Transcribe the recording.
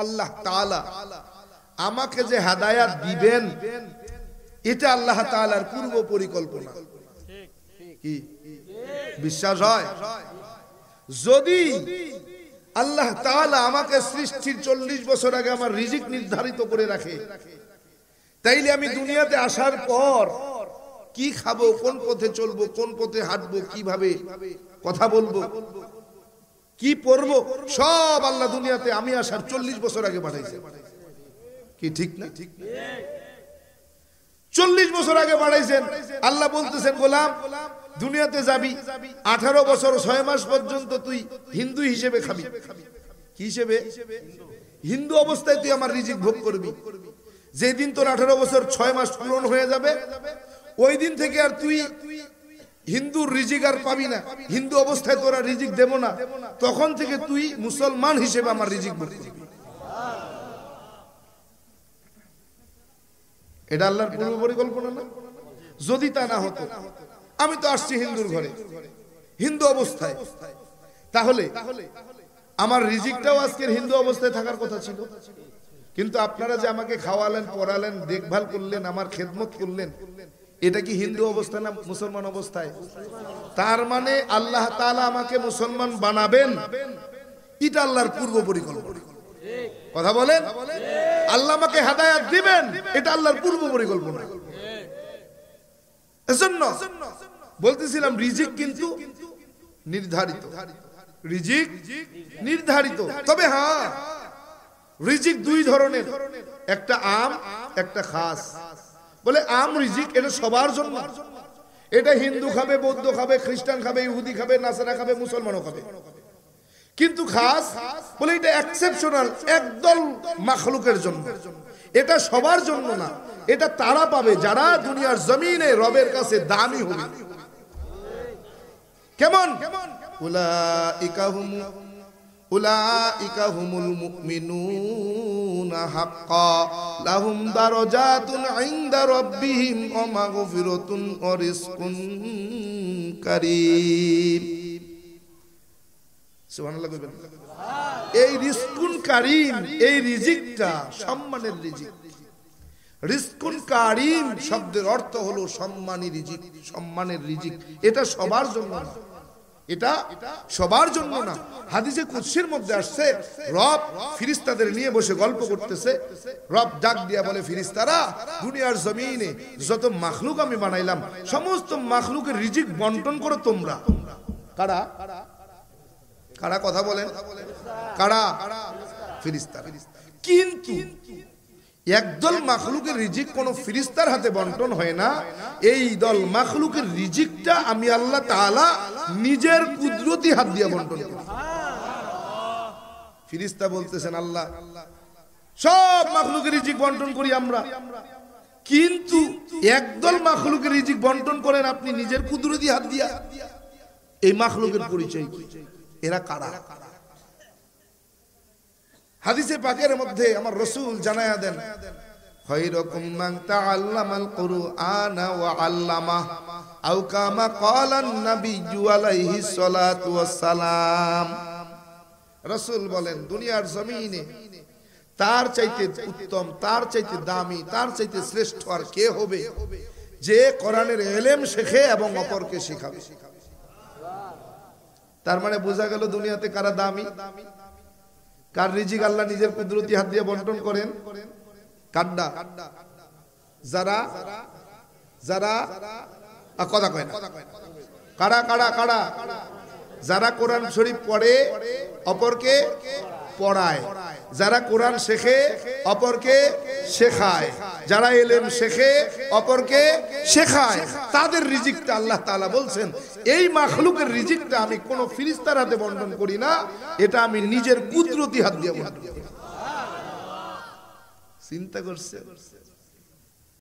আল্লাহ তাআলা আমাকে যে হেদায়েত দিবেন এটা আল্লাহ তাআলার পূর্ব পরিকল্পনা। কি বিশ্বাস হয়? যদি আল্লাহ তাআলা আমাকে সৃষ্টির 40 বছর আগে আমার রিজিক নির্ধারিত করে রাখে, তাইলে আমি দুনিয়াতে আসার পর কি খাবো, কোন পথে চলবো, কোন পথে হাঁটবো, কিভাবে কথা বলবো, কি পড়বো, সব আল্লাহ দুনিয়াতে আমি আসার 40 বছর আগে পাঠাইছে। কি ঠিক না? 40 বছর আগে পাঠাইছেন। আল্লাহ বলতেছেন, গোলাম দুনিয়াতে যাবি, 18 বছর 6 মাস পর্যন্ত তুই হিন্দু হিসেবে খাবি। কি হিসেবে? হিন্দু অবস্থায় তুই আমার রিজিক ভোগ করবি। যেদিন তোর 18 বছর 6 মাস পূরণ হয়ে যাবে, ওই দিন থেকে আর তুই হিন্দুর রিজিক আর পাবি না। হিন্দু অবস্থায় তোরা রিজিক দেব না, তখন থেকে তুই মুসলমান হিসেবে আমার রিজিক ভোগ করবি। এটা আল্লাহর পূর্ব পরিকল্পনা না? যদি তা না হতো, আমি তো আসছি হিন্দুর ঘরে, হিন্দু অবস্থায়, তাহলে আমার রিজিকটাও আজকের হিন্দু অবস্থায় থাকার কথা ছিল। কিন্তু আপনারা যে আমাকে খাওয়ালেন, পড়ালেন, দেখভাল করলেন, আমার খেদমত করলেন, এটা কি হিন্দু অবস্থা না মুসলমান অবস্থায়? তার মানে আল্লাহ তাআলা আমাকে মুসলমান বানাবেন, এটা আল্লাহর পূর্ব পরিকল্পনা। কথা বলেন? আল্লাহ আমাকে হেদায়েত দিবেন, এটা আল্লাহর পূর্ব পরিকল্পনা। এজন্য বলতেছিলাম রিজিক কিন্তু নির্ধারিত, রিজিক নির্ধারিত। তবে হ্যাঁ, রিজিক দুই ধরনের, একটা আম, একটা খাস। বলে আম রিজিক, এটা সবার জন্য, এটা হিন্দু খাবে, বৌদ্ধ খাবে, খ্রিস্টান খাবে, ইহুদি খাবে, নাসারা খাবে, মুসলমানও খাবে। কিন্তু খাস বলে এটা এক্সেপশনাল, একদল মাখলুকের জন্য, এটা সবার জন্য না। এটা তারা পাবে যারা দুনিয়ার জমিনে রবের কাছে দামি হবে। কেমন? উলাইকা হুমুল মুমিনুনা হাক্কা লাহুম দারাজাতুন ইনদা রাব্বিহিম ওয়া মাগফিরাতুন ওয়া রিজকুন কারীম। সুবহানাল্লাহ কইবেন। এই রিজকুন কারীম, এই রিজিকটা সম্মানের রিজিক। রিজকুন কারীম শব্দের অর্থ হলো সম্মানী রিজিক, সম্মানের রিজিক। এটা সবার জন্য না, এটা সবার জন্য না। হাদিসে কুদসির মধ্যে আসছে, রব ফেরেশতাদের নিয়ে বসে গল্প করতেছে। রব ডাক দিয়া বলে, ফেরেশতারা, দুনিয়ার জমিনে যত মাখলুক আমি বানাইলাম, সমস্ত মাখলুকের রিজিক বন্টন করো তোমরা। কারা কারা? কথা বলেন, কারা? ফেরেশতারা। কিন্তু একদল মাখলুকের রিজিক কোন ফেরেশতার হাতে বন্টন হয় না। এই দল মাখলুকের রিজিকটা আমি আল্লাহ তাআলা নিজের কুদরতি হাত দিয়ে বন্টন করি। ফেরেশতা বলতেছেন, আল্লাহ সব মাখলুকের রিজিক বন্টন করি আমরা, কিন্তু একদল মাখলুকের রিজিক বন্টন করেন আপনি নিজের কুদরতি হাত দিয়া। এই মাখলুকের পরিচয় কি? এরা কারা? হাদিসে পাকের মধ্যে আমার রাসূল জানায়া দেন, খায়রুকুম মান তাআল্লামাল কুরআনা ওয়া আল্লামা আও কামা ক্বালান নাবিয়্যু আলাইহিস সালাতু ওয়াস সালাম। রাসূল বলেন, দুনিয়ার জমিনে তার চাইতে উত্তম, তার চাইতে দামি, তার চাইতে শ্রেষ্ঠ আর কে হবে যে কোরআনের ইলম শেখে এবং অপরকে শেখাবে। তার মানে বোঝা গেল দুনিয়াতে কারা দামি, কার রিজিক আল্লাহ নিজের কুদরতি হাত দিয়ে বন্টন করেন। কাড্ডা যারা যারা কথা কয় না, কারা কারা কারা? যারা কোরআন শরীফ পড়ে অপরকে পড়ায়, যারা কোরআন শেখে অপরকে শেখায়, যারা ইলম শেখে অপরকে শেখায়, তাদের রিজিকটা আল্লাহ তাআলা বলছেন, এই মাখলুকের রিজিকটা আমি কোন ফেরেশতার হাতে বন্টন করি না, এটা আমি নিজের কুদরতি হাত দিয়ে বন্টন করি। চিন্তা করছে?